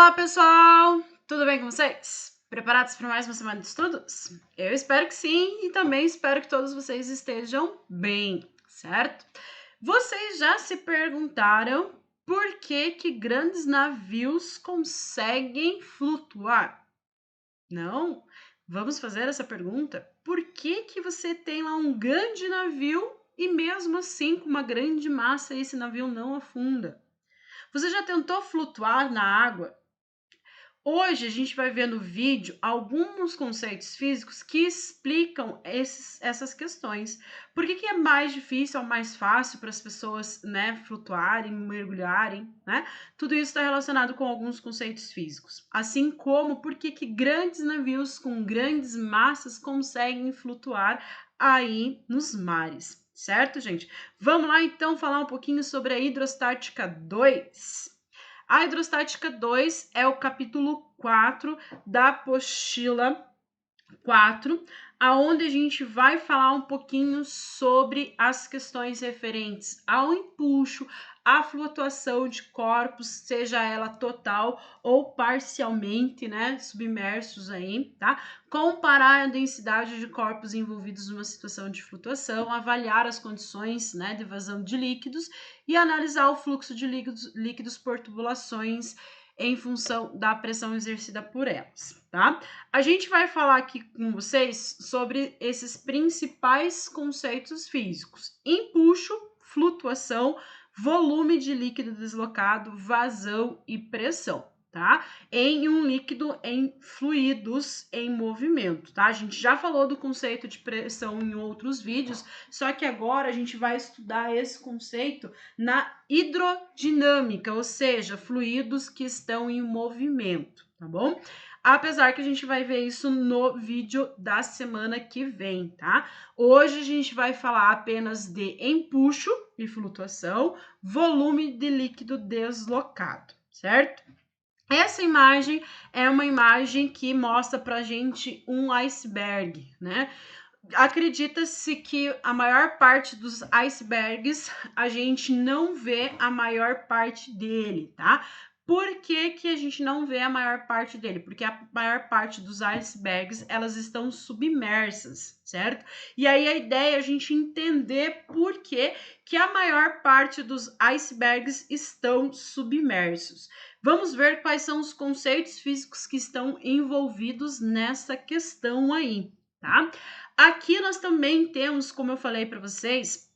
Olá, pessoal! Tudo bem com vocês? Preparados para mais uma semana de estudos? Eu espero que sim e também espero que todos vocês estejam bem, certo? Vocês já se perguntaram por que grandes navios conseguem flutuar? Não? Vamos fazer essa pergunta? Por que você tem lá um grande navio e mesmo assim com uma grande massa esse navio não afunda? Você já tentou flutuar na água? Hoje a gente vai ver no vídeo alguns conceitos físicos que explicam essas questões. Por que é mais difícil ou mais fácil para as pessoas, né, flutuarem, mergulharem, né? Tudo isso está relacionado com alguns conceitos físicos. Assim como por que grandes navios com grandes massas conseguem flutuar aí nos mares, certo, gente? Vamos lá então falar um pouquinho sobre a hidrostática 2. A hidrostática 2 é o capítulo 4 da apostila 4, aonde a gente vai falar um pouquinho sobre as questões referentes ao empuxo, à flutuação de corpos, seja ela total ou parcialmente, né, submersos aí, tá? Comparar a densidade de corpos envolvidos numa situação de flutuação, avaliar as condições, né, de vazão de líquidos e analisar o fluxo de líquidos por tubulações em função da pressão exercida por elas, tá? A gente vai falar aqui com vocês sobre esses principais conceitos físicos: empuxo, flutuação, volume de líquido deslocado, vazão e pressão, tá? Em um líquido em fluidos em movimento, tá? A gente já falou do conceito de pressão em outros vídeos, só que agora a gente vai estudar esse conceito na hidrodinâmica, ou seja, fluidos que estão em movimento, tá bom? Apesar que a gente vai ver isso no vídeo da semana que vem, tá? Hoje a gente vai falar apenas de empuxo e flutuação, volume de líquido deslocado, certo? Essa imagem é uma imagem que mostra pra gente um iceberg, né? Acredita-se que a maior parte dos icebergs a gente não vê a maior parte dele, tá? Por que a gente não vê a maior parte dele? Porque a maior parte dos icebergs, elas estão submersas, certo? E aí a ideia é a gente entender por que a maior parte dos icebergs estão submersos. Vamos ver quais são os conceitos físicos que estão envolvidos nessa questão aí, tá? Aqui nós também temos, como eu falei para vocês,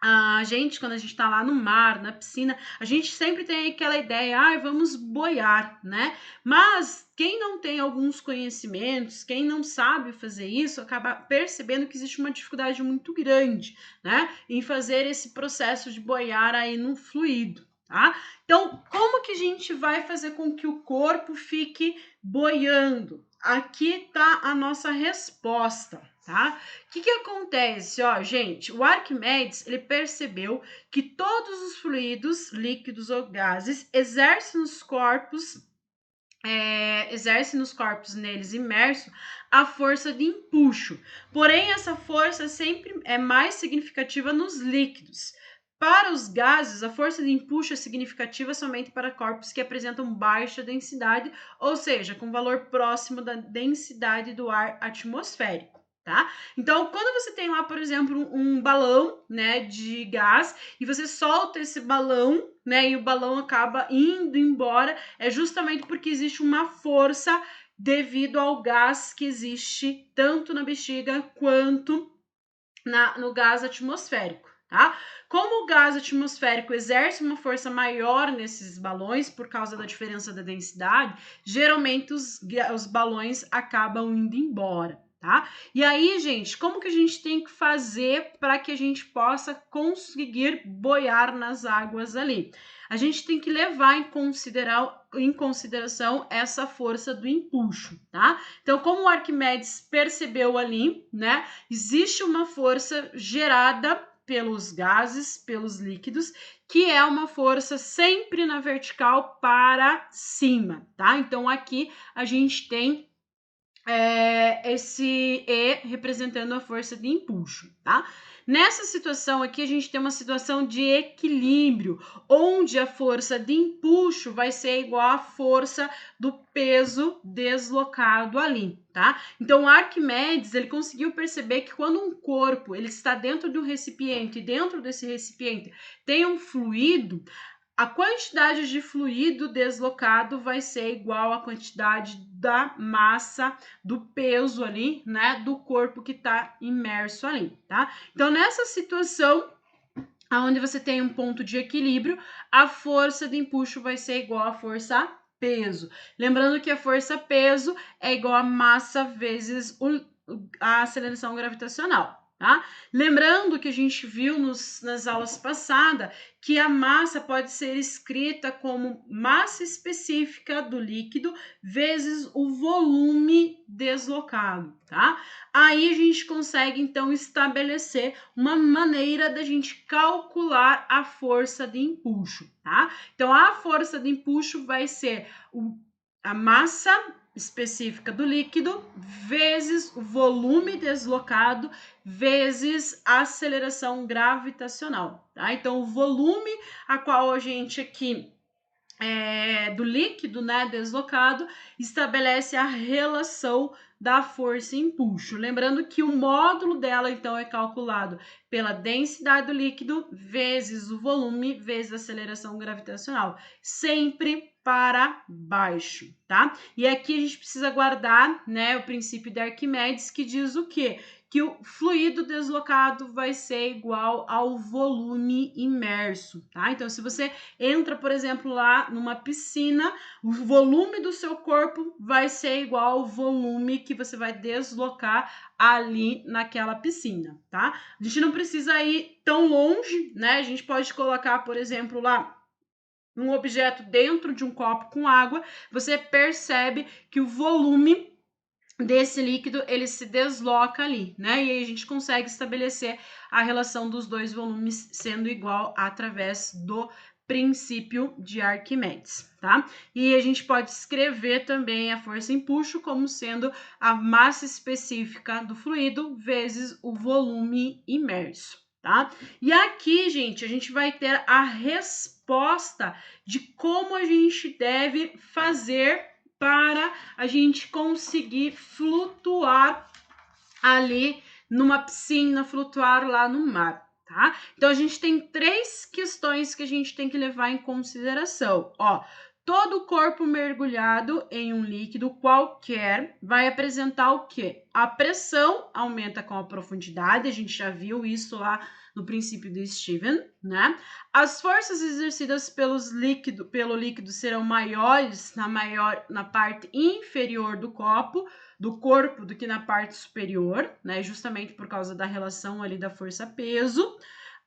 a gente, quando a gente tá lá no mar, na piscina, a gente sempre tem aquela ideia, vamos boiar, né? Mas quem não tem alguns conhecimentos, quem não sabe fazer isso, acaba percebendo que existe uma dificuldade muito grande, né? Em fazer esse processo de boiar aí no fluido, tá? Então, como que a gente vai fazer com que o corpo fique boiando? Aqui tá a nossa resposta, tá? O que acontece? Ó, gente, o Arquimedes, ele percebeu que todos os fluidos, líquidos ou gases, exercem nos corpos neles imersos a força de empuxo. Porém, essa força sempre é mais significativa nos líquidos. Para os gases, a força de empuxo é significativa somente para corpos que apresentam baixa densidade, ou seja, com valor próximo da densidade do ar atmosférico, tá? Então, quando você tem lá, por exemplo, um balão, né, de gás, e você solta esse balão, né, e o balão acaba indo embora, é justamente porque existe uma força devido ao gás que existe tanto na bexiga quanto no gás atmosférico, tá? Como o gás atmosférico exerce uma força maior nesses balões por causa da diferença da densidade, geralmente os balões acabam indo embora, tá? E aí, gente, como que a gente tem que fazer para que a gente possa conseguir boiar nas águas ali? A gente tem que levar em consideração essa força do empuxo, tá? Então, como o Arquimedes percebeu ali, né, existe uma força gerada pelos gases, pelos líquidos, que é uma força sempre na vertical para cima, tá? Então, aqui a gente tem esse E representando a força de empuxo, tá? Nessa situação aqui, a gente tem uma situação de equilíbrio, onde a força de empuxo vai ser igual à força do peso deslocado ali, tá? Então, Arquimedes, ele conseguiu perceber que quando um corpo ele está dentro de um recipiente, e dentro desse recipiente tem um fluido, a quantidade de fluido deslocado vai ser igual à quantidade da massa, do peso ali, né, do corpo que está imerso ali, tá? Então, nessa situação, onde você tem um ponto de equilíbrio, a força de empuxo vai ser igual à força peso. Lembrando que a força peso é igual a massa vezes a aceleração gravitacional. Tá? Lembrando que a gente viu nas aulas passadas que a massa pode ser escrita como massa específica do líquido vezes o volume deslocado, tá? Aí a gente consegue então estabelecer uma maneira da gente calcular a força de empuxo, tá? Então a força de empuxo vai ser a massa específica do líquido vezes o volume deslocado vezes a aceleração gravitacional, tá? Então o volume a qual a gente aqui do líquido, né, deslocado, estabelece a relação da força e empuxo. Lembrando que o módulo dela, então, é calculado pela densidade do líquido vezes o volume vezes a aceleração gravitacional, sempre para baixo, tá? E aqui a gente precisa guardar, né, o princípio de Arquimedes, que diz o quê? Que o fluido deslocado vai ser igual ao volume imerso, tá? Então, se você entra, por exemplo, lá numa piscina, o volume do seu corpo vai ser igual ao volume que você vai deslocar ali naquela piscina, tá? A gente não precisa ir tão longe, né? A gente pode colocar, por exemplo, lá um objeto dentro de um copo com água, você percebe que o volume desse líquido ele se desloca ali, né? E aí a gente consegue estabelecer a relação dos dois volumes sendo igual através do princípio de Arquimedes, tá? E a gente pode escrever também a força empuxo como sendo a massa específica do fluido vezes o volume imerso, tá? E aqui, gente, a gente vai ter a resposta de como a gente deve fazer para a gente conseguir flutuar ali numa piscina, flutuar lá no mar, tá? Então a gente tem 3 questões que a gente tem que levar em consideração, ó. Todo corpo mergulhado em um líquido qualquer vai apresentar o quê? A pressão aumenta com a profundidade, a gente já viu isso lá no princípio do Steven, né? As forças exercidas pelo líquido serão maiores na parte inferior do corpo do que na parte superior, né? Justamente por causa da relação ali da força-peso.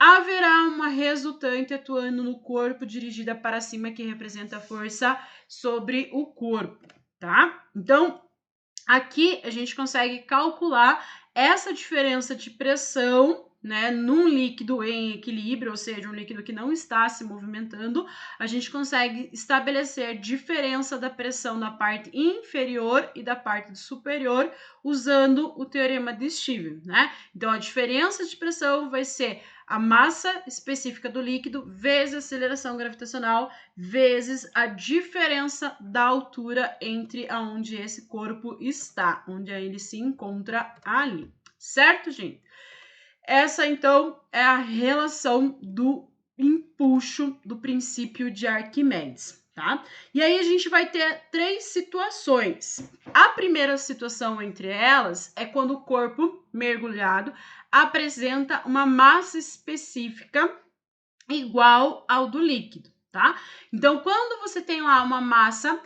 Haverá uma resultante atuando no corpo dirigida para cima que representa a força sobre o corpo, tá? Então, aqui a gente consegue calcular essa diferença de pressão, né, num líquido em equilíbrio, ou seja, um líquido que não está se movimentando, a gente consegue estabelecer diferença da pressão na parte inferior e da parte superior usando o teorema de Steven, né? Então, a diferença de pressão vai ser a massa específica do líquido vezes a aceleração gravitacional vezes a diferença da altura entre aonde esse corpo está, onde ele se encontra ali, certo, gente? Essa, então, é a relação do empuxo do princípio de Arquimedes, tá? E aí a gente vai ter 3 situações. A primeira situação entre elas é quando o corpo mergulhado apresenta uma massa específica igual ao do líquido, tá? Então, quando você tem lá uma massa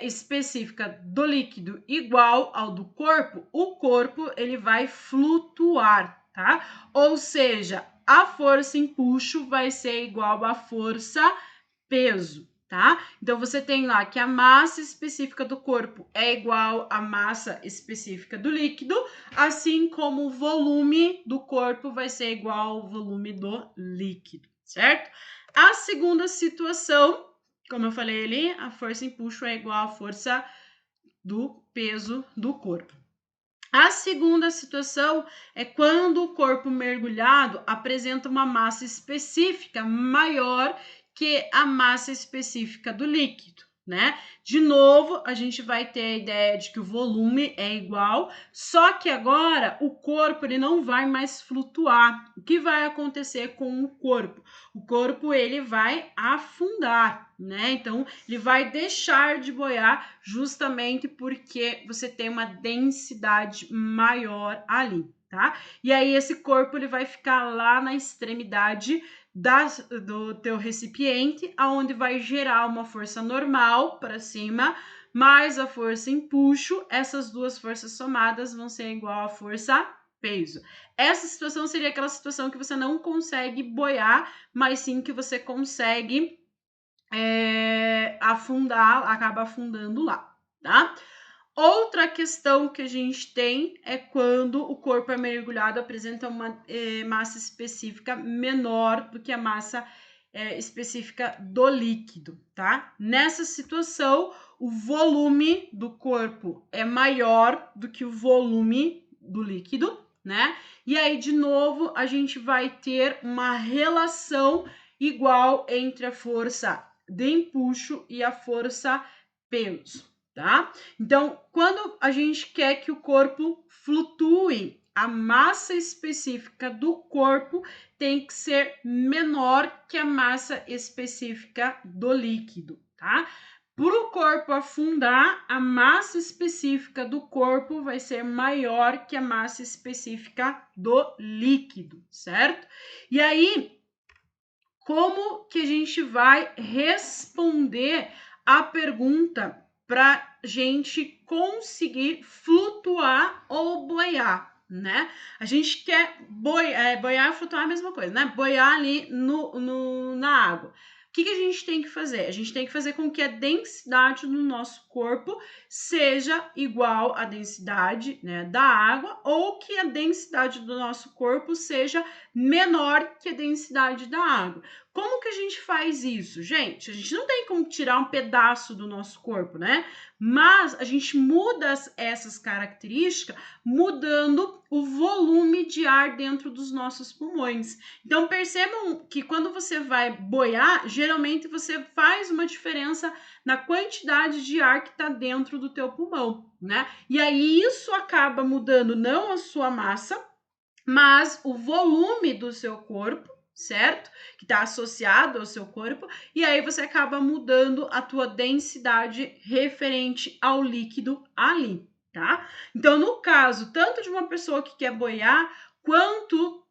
específica do líquido igual ao do corpo, o corpo ele vai flutuar, tá? Ou seja, a força empuxo vai ser igual à força peso, tá? Então você tem lá que a massa específica do corpo é igual à massa específica do líquido, assim como o volume do corpo vai ser igual ao volume do líquido, certo? A segunda situação, como eu falei ali, a força empuxo é igual à força do peso do corpo. A segunda situação é quando o corpo mergulhado apresenta uma massa específica maior que a massa específica do líquido, né? De novo, a gente vai ter a ideia de que o volume é igual, só que agora o corpo ele não vai mais flutuar. O que vai acontecer com o corpo? O corpo ele vai afundar, né? Então, ele vai deixar de boiar justamente porque você tem uma densidade maior ali, tá? E aí esse corpo ele vai ficar lá na extremidade do teu recipiente, aonde vai gerar uma força normal para cima, mais a força empuxo, essas duas forças somadas vão ser igual à força peso. Essa situação seria aquela situação que você não consegue boiar, mas sim que você consegue afundar, acaba afundando lá, tá? Outra questão que a gente tem é quando o corpo é mergulhado, apresenta uma massa específica menor do que a massa específica do líquido, tá? Nessa situação, o volume do corpo é maior do que o volume do líquido, né? E aí, de novo, a gente vai ter uma relação igual entre a força de empuxo e a força peso, tá? Então, quando a gente quer que o corpo flutue, a massa específica do corpo tem que ser menor que a massa específica do líquido, tá? Para o corpo afundar, a massa específica do corpo vai ser maior que a massa específica do líquido, certo? E aí, como que a gente vai responder a pergunta para gente conseguir flutuar ou boiar, né? A gente quer boiar e flutuar é a mesma coisa, né? Boiar ali na água. O que a gente tem que fazer? A gente tem que fazer com que a densidade do nosso corpo seja igual à densidade, né, da água, ou que a densidade do nosso corpo seja menor que a densidade da água. Como que a gente faz isso, gente? A gente não tem como tirar um pedaço do nosso corpo, né? Mas a gente muda essas características mudando o volume de ar dentro dos nossos pulmões. Então percebam que quando você vai boiar, geralmente você faz uma diferença na quantidade de ar que está dentro do teu pulmão, né? E aí isso acaba mudando não a sua massa, mas o volume do seu corpo, certo? Que está associado ao seu corpo, e aí você acaba mudando a tua densidade referente ao líquido ali, tá? Então, no caso, tanto de uma pessoa que quer boiar, quanto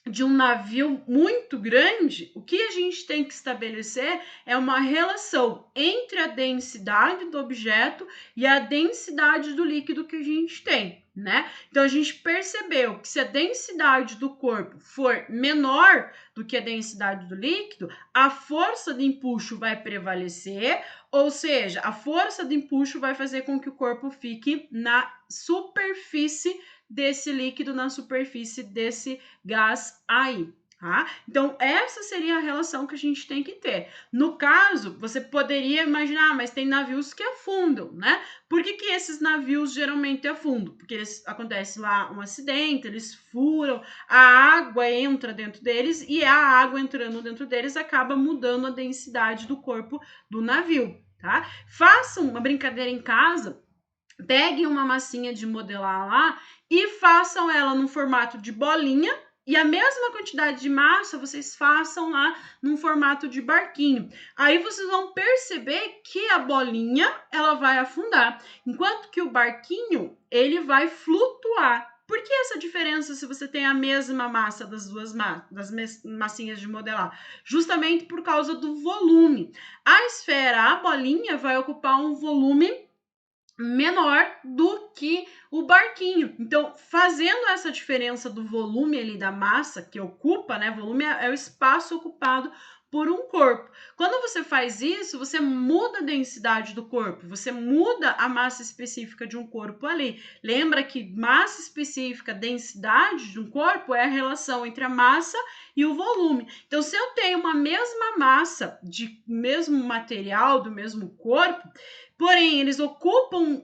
de um navio muito grande, o que a gente tem que estabelecer é uma relação entre a densidade do objeto e a densidade do líquido que a gente tem, né? Então a gente percebeu que se a densidade do corpo for menor do que a densidade do líquido, a força de empuxo vai prevalecer, ou seja, a força de empuxo vai fazer com que o corpo fique na superfície desse líquido, na superfície desse gás aí, tá? Então, essa seria a relação que a gente tem que ter. No caso, você poderia imaginar, mas tem navios que afundam, né? Por que esses navios geralmente afundam? Porque acontece lá um acidente, eles furam, a água entra dentro deles e a água entrando dentro deles acaba mudando a densidade do corpo do navio, tá? Façam uma brincadeira em casa, peguem uma massinha de modelar lá e façam ela no formato de bolinha, e a mesma quantidade de massa vocês façam lá num formato de barquinho. Aí vocês vão perceber que a bolinha ela vai afundar, enquanto que o barquinho ele vai flutuar. Por que essa diferença se você tem a mesma massa das duas massinhas de modelar? Justamente por causa do volume. A esfera, a bolinha, vai ocupar um volume menor do que o barquinho. Então, fazendo essa diferença do volume ali da massa que ocupa, né? Volume é o espaço ocupado por um corpo. Quando você faz isso, você muda a densidade do corpo, você muda a massa específica de um corpo ali. Lembra que massa específica, densidade de um corpo é a relação entre a massa e o volume. Então, se eu tenho uma mesma massa de mesmo material, do mesmo corpo, porém, eles ocupam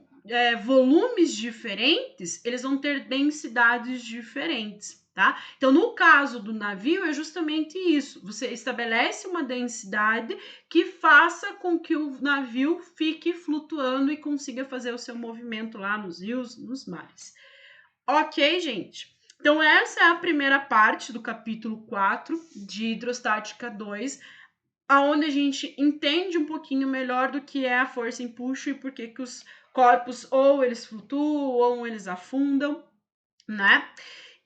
volumes diferentes, eles vão ter densidades diferentes, tá? Então, no caso do navio, é justamente isso. Você estabelece uma densidade que faça com que o navio fique flutuando e consiga fazer o seu movimento lá nos rios, nos mares. Ok, gente? Então, essa é a primeira parte do capítulo 4 de Hidrostática 2, aonde a gente entende um pouquinho melhor do que é a força empuxo e por que os corpos ou eles flutuam ou eles afundam, né?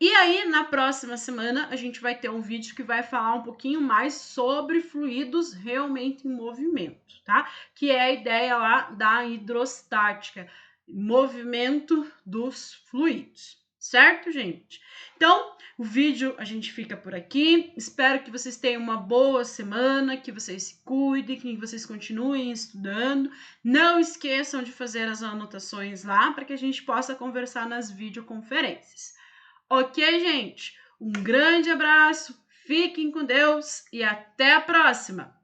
E aí, na próxima semana, a gente vai ter um vídeo que vai falar um pouquinho mais sobre fluidos realmente em movimento, tá? Que é a ideia lá da hidrostática, movimento dos fluidos, certo, gente? Então, o vídeo a gente fica por aqui. Espero que vocês tenham uma boa semana, que vocês se cuidem, que vocês continuem estudando. Não esqueçam de fazer as anotações lá para que a gente possa conversar nas videoconferências. Ok, gente? Um grande abraço, fiquem com Deus e até a próxima!